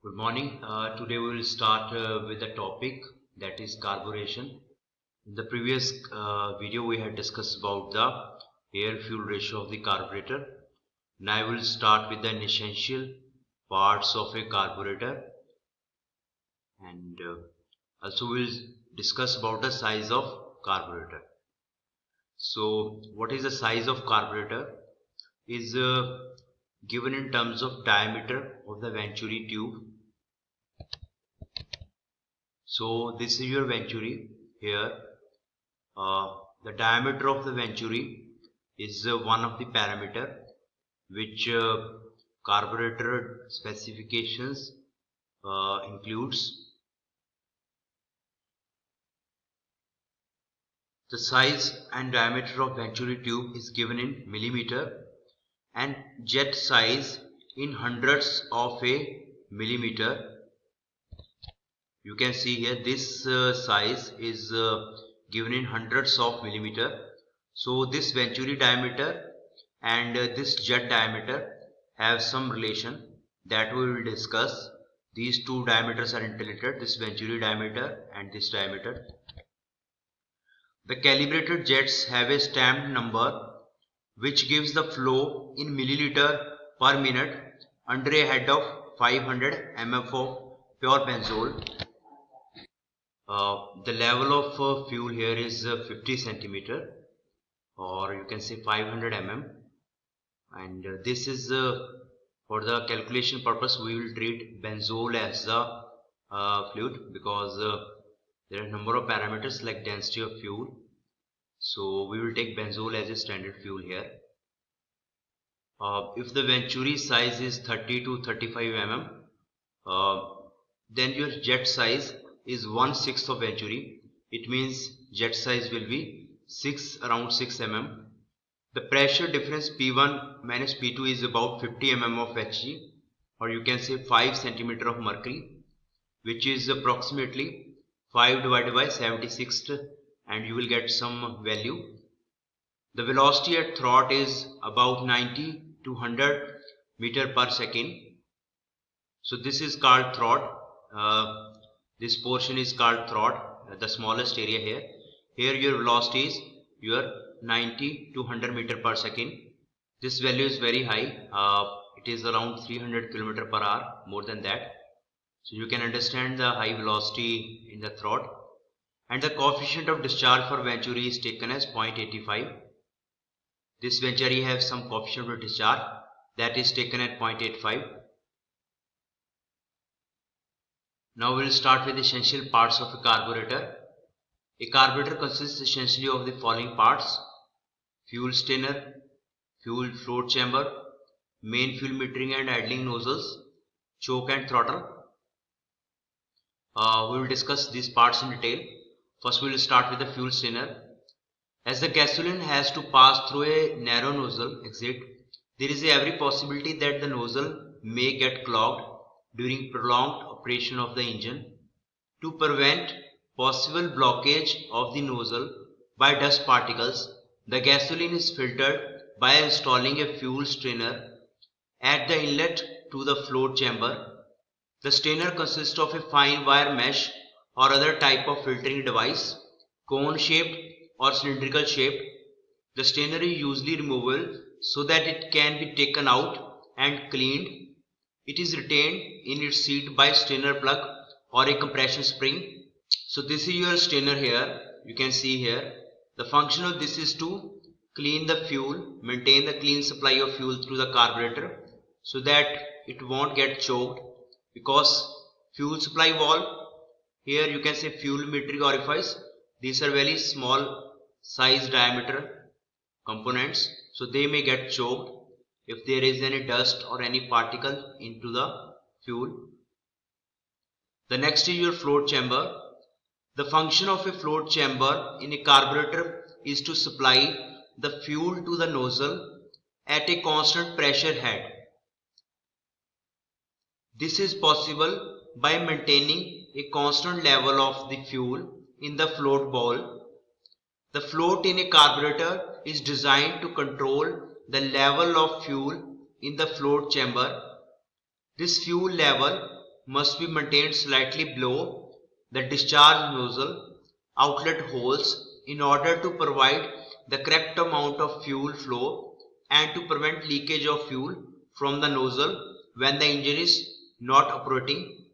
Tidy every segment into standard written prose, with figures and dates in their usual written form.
Good morning. Today we will start with the topic that is carburation. In the previous video we had discussed about the air-fuel ratio of the carburetor. Now I will start with the essential parts of a carburetor, and also we will discuss about the size of carburetor. So what is the size of carburetor is given in terms of diameter of the venturi tube. So this is your venturi here. The diameter of the venturi is one of the parameter which carburetor specifications includes. The size and diameter of venturi tube is given in millimeter and jet size in hundredths of a millimeter. You can see here this size is given in hundredths of millimeter. So this venturi diameter and this jet diameter have some relation that we will discuss. These two diameters are interrelated, this venturi diameter and this diameter. The calibrated jets have a stamped number which gives the flow in milliliter per minute under a head of 500 mf of pure benzol. The level of fuel here is 50 centimeter, or you can say 500 mm, and this is for the calculation purpose we will treat benzol as the fluid, because there are a number of parameters like density of fuel, so we will take benzol as a standard fuel here. If the venturi size is 30 to 35 mm, then your jet size is 1/6 of venturi. It means jet size will be around 6 mm. The pressure difference P1 minus P2 is about 50 mm of Hg, or you can say 5 centimeter of mercury, which is approximately 5 divided by 76, and you will get some value. The velocity at throat is about 90 to 100 meter per second. So this is called throat. This portion is called throat, the smallest area here. Here your velocity is your 90 to 100 meter per second. This value is very high. It is around 300 kilometer per hour, more than that. So you can understand the high velocity in the throat. And the coefficient of discharge for venturi is taken as 0.85. This venturi has some coefficient of discharge that is taken at 0.85. Now we will start with the essential parts of a carburetor. A carburetor consists essentially of the following parts: fuel strainer, fuel float chamber, main fuel metering and idling nozzles, choke and throttle. We will discuss these parts in detail. First we will start with the fuel strainer. As the gasoline has to pass through a narrow nozzle exit, there is every possibility that the nozzle may get clogged during prolonged operation of the engine. To prevent possible blockage of the nozzle by dust particles, the gasoline is filtered by installing a fuel strainer at the inlet to the float chamber. The strainer consists of a fine wire mesh or other type of filtering device, cone shaped or cylindrical shaped. The strainer is usually removable so that it can be taken out and cleaned. It is retained in its seat by strainer plug or a compression spring. So this is your strainer here. You can see here. The function of this is to clean the fuel, maintain the clean supply of fuel through the carburetor so that it won't get choked, because fuel supply valve, here you can say fuel metering orifice, these are very small size diameter components, so they may get choked if there is any dust or any particle into the fuel. The next is your float chamber. The function of a float chamber in a carburetor is to supply the fuel to the nozzle at a constant pressure head. This is possible by maintaining a constant level of the fuel in the float bowl. The float in a carburetor is designed to control the level of fuel in the float chamber. This fuel level must be maintained slightly below the discharge nozzle outlet holes in order to provide the correct amount of fuel flow and to prevent leakage of fuel from the nozzle when the engine is not operating.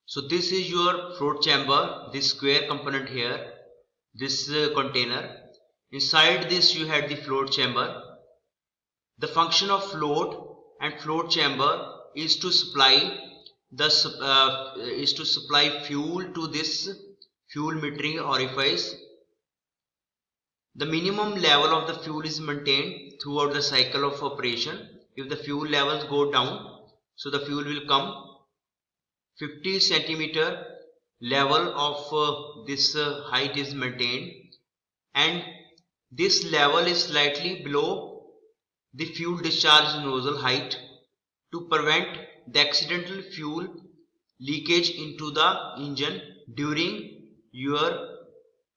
So this is your float chamber, this square component here, this container. Inside this you had the float chamber. The function of float and float chamber is to supply fuel to this fuel metering orifice. The minimum level of the fuel is maintained throughout the cycle of operation. If the fuel levels go down, so the fuel will come 50 centimeter level of this height is maintained, and this level is slightly below the fuel discharge nozzle height to prevent the accidental fuel leakage into the engine during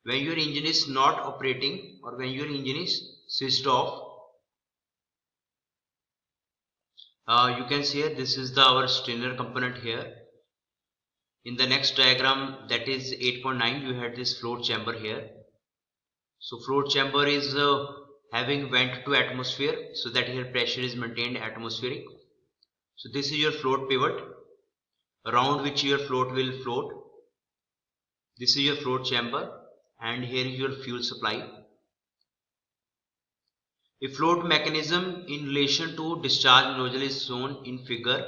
when your engine is not operating or when your engine is switched off. You can see here, this is our strainer component here. In the next diagram, that is 8.9, you had this float chamber here. So float chamber is having vent to atmosphere, so that here pressure is maintained atmospheric. So this is your float pivot around which your float will float. This is your float chamber, and here is your fuel supply. A float mechanism in relation to discharge nozzle is shown in figure.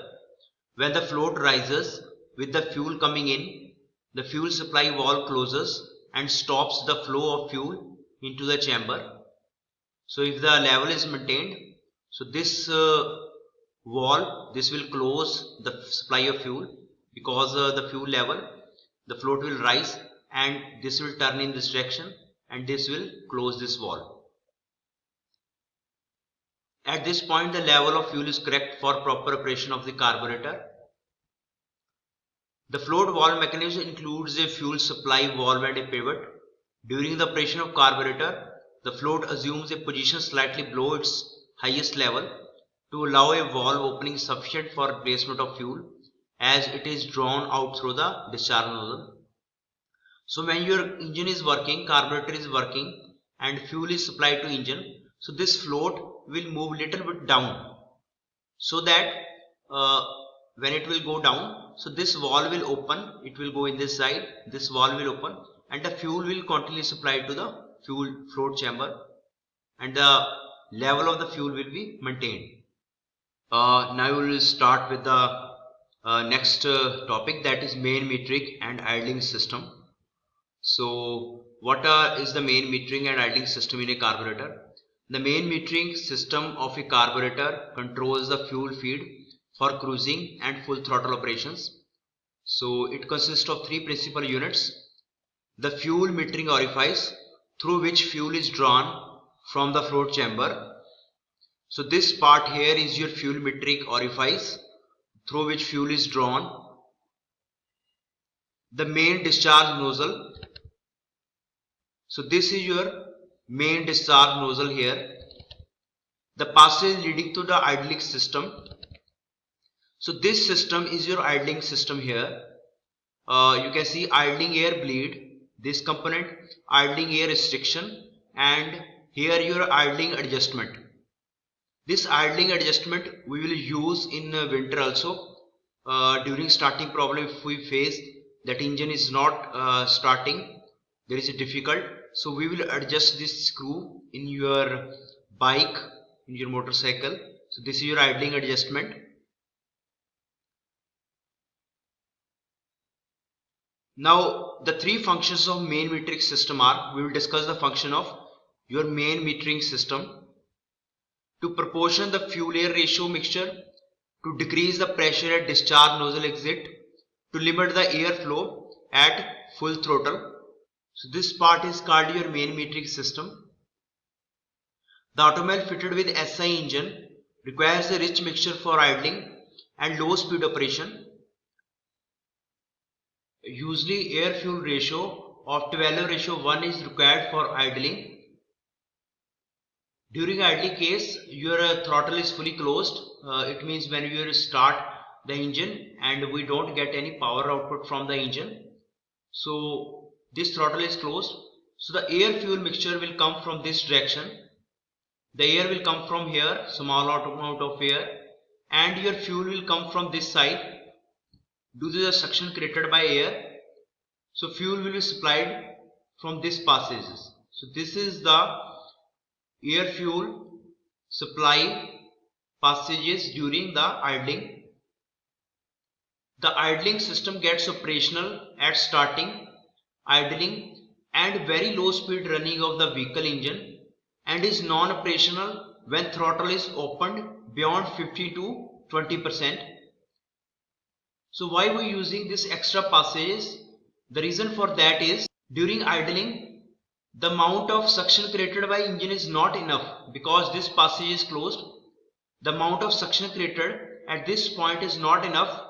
When the float rises with the fuel coming in, the fuel supply valve closes and stops the flow of fuel into the chamber. So if the level is maintained, so this valve, this will close the supply of fuel, because the fuel level, the float will rise and this will turn in this direction and this will close this valve. At this point, the level of fuel is correct for proper operation of the carburetor. The float valve mechanism includes a fuel supply valve and a pivot. During the operation of carburetor, the float assumes a position slightly below its highest level to allow a valve opening sufficient for replacement of fuel as it is drawn out through the discharge nozzle. So when your engine is working, carburetor is working and fuel is supplied to engine, so this float will move little bit down, so that when it will go down, so this valve will open, it will go in this side, this valve will open and the fuel will continually supplied to the fuel float chamber and the level of the fuel will be maintained. Now we will start with the next topic, that is main metering and idling system. So what is the main metering and idling system in a carburetor? The main metering system of a carburetor controls the fuel feed for cruising and full throttle operations. So it consists of three principal units: the fuel metering orifice through which fuel is drawn from the float chamber. So this part here is your fuel metering orifice through which fuel is drawn. The main discharge nozzle. So this is your main discharge nozzle here. The passage leading to the idling system. So this system is your idling system here. You can see idling air bleed, this component, idling air restriction, and here your idling adjustment. This idling adjustment we will use in winter also. During starting problem, if we face that engine is not starting, there is a difficult, so we will adjust this screw in your bike, in your motorcycle. So this is your idling adjustment. Now the three functions of main metering system are, we will discuss the function of your main metering system: to proportion the fuel air ratio mixture, to decrease the pressure at discharge nozzle exit, to limit the air flow at full throttle. So this part is called your main metering system. The automobile fitted with SI engine requires a rich mixture for idling and low speed operation. Usually air fuel ratio of 12:1 is required for idling. During idling case, your throttle is fully closed. It means when you start the engine and we don't get any power output from the engine. So this throttle is closed. So the air fuel mixture will come from this direction. The air will come from here, small amount of air, and your fuel will come from this side due to the suction created by air. So fuel will be supplied from this passages. So this is the air fuel supply passages during the idling. The idling system gets operational at starting, idling and very low speed running of the vehicle engine, and is non-operational when throttle is opened beyond 50 to 20%. So why we are using this extra passages? The reason for that is during idling the amount of suction created by engine is not enough because this passage is closed. The amount of suction created at this point is not enough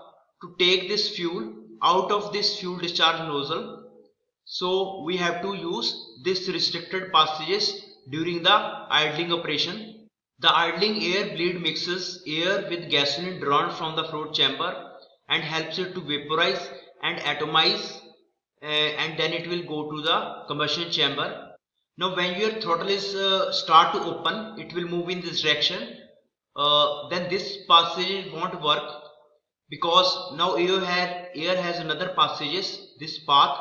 to take this fuel out of this fuel discharge nozzle. So we have to use this restricted passages during the idling operation. The idling air bleed mixes air with gasoline drawn from the float chamber and helps it to vaporize and atomize, and then it will go to the combustion chamber. Now when your throttle is start to open, it will move in this direction. Then this passage won't work because now air has another passages, this path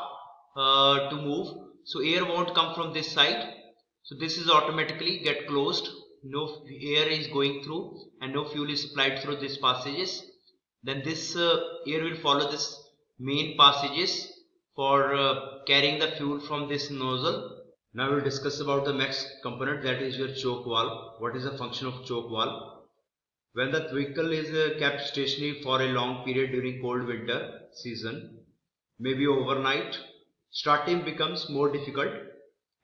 to move. So air won't come from this side. So this is automatically get closed. No air is going through and no fuel is supplied through these passages. Then this air will follow this main passages for carrying the fuel from this nozzle. Now we will discuss about the next component, that is your choke valve. What is the function of choke valve? When the vehicle is kept stationary for a long period during cold winter season, maybe overnight, starting becomes more difficult,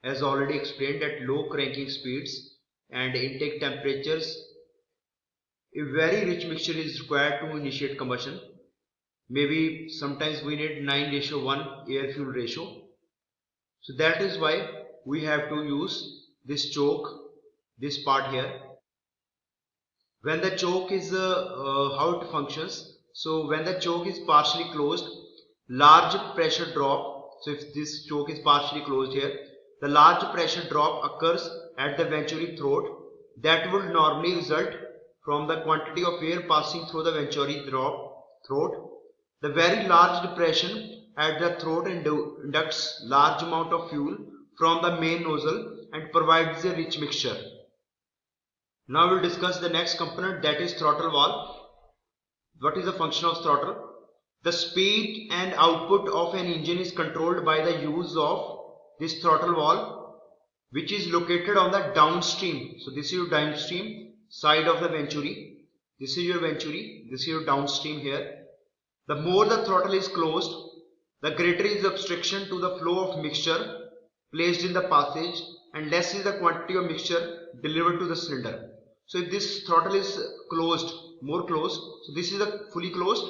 as already explained. At low cranking speeds and intake temperatures, a very rich mixture is required to initiate combustion. Maybe sometimes we need 9:1 air fuel ratio. So that is why we have to use this choke, this part here. When the choke is how it functions. So when the choke is partially closed, large pressure drop. So if this choke is partially closed here, the large pressure drop occurs at the venturi throat. That would normally result from the quantity of air passing through the venturi throat. The very large depression at the throat inducts large amount of fuel from the main nozzle and provides a rich mixture. Now we'll discuss the next component, that is throttle valve. What is the function of throttle? The speed and output of an engine is controlled by the use of this throttle valve, which is located on the downstream. So this is your downstream side of the venturi. This is your venturi. This is your downstream here. The more the throttle is closed, the greater is the obstruction to the flow of mixture placed in the passage and less is the quantity of mixture delivered to the cylinder. So if this throttle is closed, more closed, so this is the fully closed.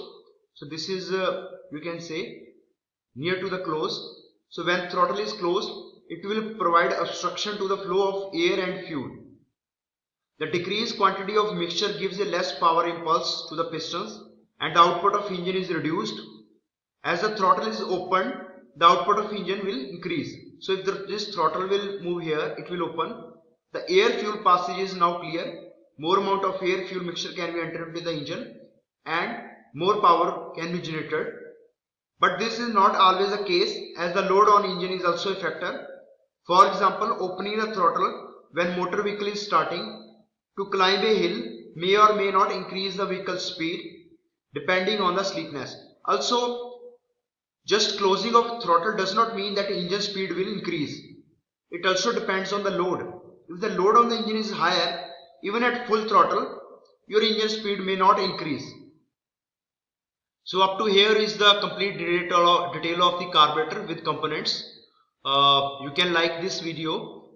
So this is you can say near to the close. So when throttle is closed, it will provide obstruction to the flow of air and fuel. The decreased quantity of mixture gives a less power impulse to the pistons and the output of engine is reduced. As the throttle is opened, the output of engine will increase. So if this throttle will move here, it will open. The air fuel passage is now clear. More amount of air fuel mixture can be entered into the engine and more power can be generated. But this is not always the case, as the load on engine is also a factor. For example, opening the throttle when motor vehicle is starting to climb a hill may or may not increase the vehicle's speed depending on the sleekness. Also, just closing of throttle does not mean that engine speed will increase. It also depends on the load. If the load on the engine is higher, even at full throttle, your engine speed may not increase. So up to here is the complete detail of the carburetor with components. You can like this video.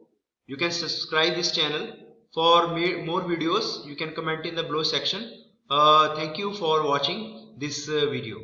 You can subscribe this channel. For more videos, you can comment in the below section. Thank you for watching this video.